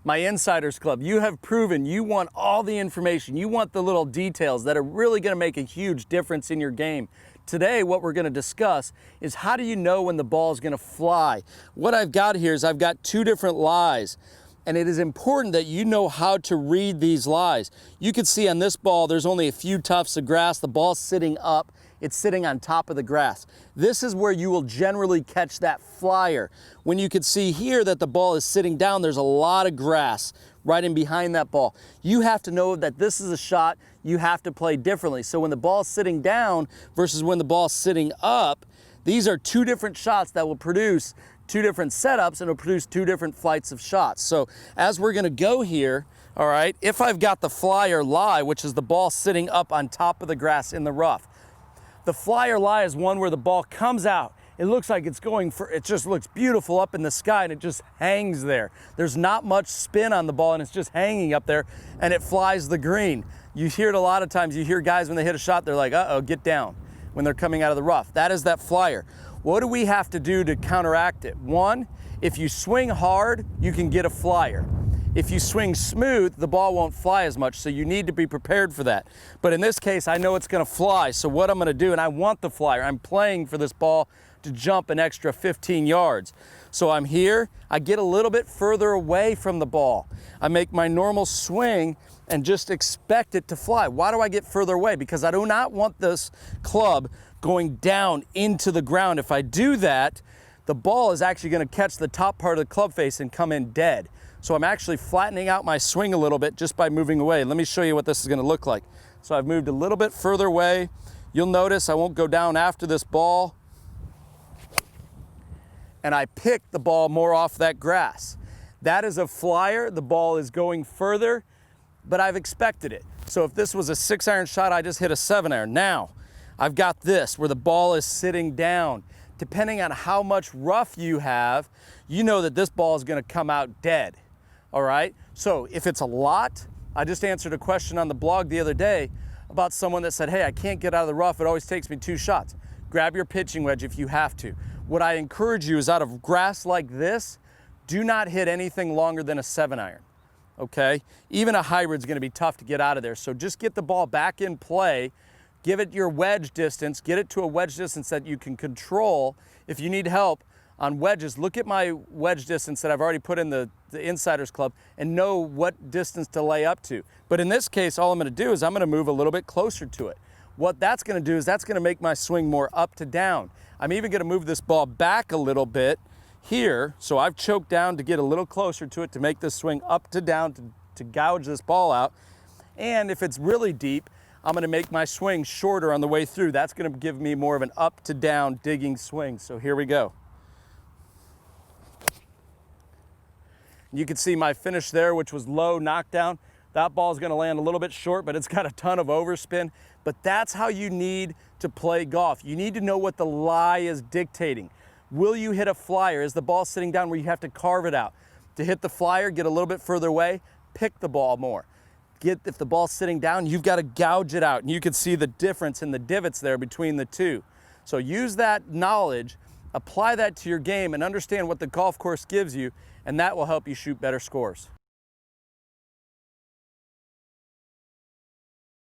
my Insiders Club, you have proven you want all the information. You want the little details that are really going to make a huge difference in your game. Today, what we're going to discuss is how do you know when the ball is going to fly? What I've got here is I've got two different lies. And it is important that you know how to read these lies. You can see on this ball, there's only a few tufts of grass. The ball's sitting up. It's sitting on top of the grass. This is where you will generally catch that flyer. When you can see here that the ball is sitting down, there's a lot of grass right in behind that ball. You have to know that this is a shot you have to play differently. So when the ball's sitting down versus when the ball's sitting up, these are two different shots that will produce two different setups, and it'll produce two different flights of shots. So as we're gonna go here, all right, if I've got the flyer lie, which is the ball sitting up on top of the grass in the rough, the flyer lie is one where the ball comes out. It looks like it's going for, it just looks beautiful up in the sky and it just hangs there. There's not much spin on the ball and it's just hanging up there and it flies the green. You hear it a lot of times. You hear guys when they hit a shot, they're like, uh-oh, get down, when they're coming out of the rough. That is that flyer. What do we have to do to counteract it? One, if you swing hard, you can get a flyer. If you swing smooth, the ball won't fly as much, so you need to be prepared for that. But in this case, I know it's gonna fly, so what I'm gonna do, and I want the flyer, I'm playing for this ball to jump an extra 15 yards. So I'm here, I get a little bit further away from the ball. I make my normal swing and just expect it to fly. Why do I get further away? Because I do not want this club going down into the ground. If I do that, the ball is actually going to catch the top part of the club face and come in dead. So I'm actually flattening out my swing a little bit just by moving away. Let me show you what this is going to look like. So I've moved a little bit further away. You'll notice I won't go down after this ball. And I pick the ball more off that grass. That is a flyer. The ball is going further, but I've expected it. So if this was a 6-iron shot, I just hit a 7-iron. Now, I've got this where the ball is sitting down. Depending on how much rough you have, you know that this ball is gonna come out dead, all right? So if it's a lot, I just answered a question on the blog the other day about someone that said, hey, I can't get out of the rough, it always takes me 2 shots. Grab your pitching wedge if you have to. What I encourage you is out of grass like this, do not hit anything longer than a 7-iron, okay? Even a hybrid's gonna be tough to get out of there, so just get the ball back in play. Give it your wedge distance, get it to a wedge distance that you can control. If you need help on wedges, look at my wedge distance that I've already put in the Insiders Club and know what distance to lay up to. But in this case, all I'm gonna do is I'm gonna move a little bit closer to it. What that's gonna do is that's gonna make my swing more up to down. I'm even gonna move this ball back a little bit here, so I've choked down to get a little closer to it to make this swing up to down to gouge this ball out. And if it's really deep, I'm gonna make my swing shorter on the way through. That's gonna give me more of an up to down digging swing. So here we go. You can see my finish there, which was low knockdown. That ball's gonna land a little bit short, but it's got a ton of overspin. But that's how you need to play golf. You need to know what the lie is dictating. Will you hit a flyer? Is the ball sitting down where you have to carve it out? To hit the flyer, get a little bit further away, pick the ball more. If the ball's sitting down, you've got to gouge it out. And you can see the difference in the divots there between the two. So use that knowledge, apply that to your game, and understand what the golf course gives you, and that will help you shoot better scores.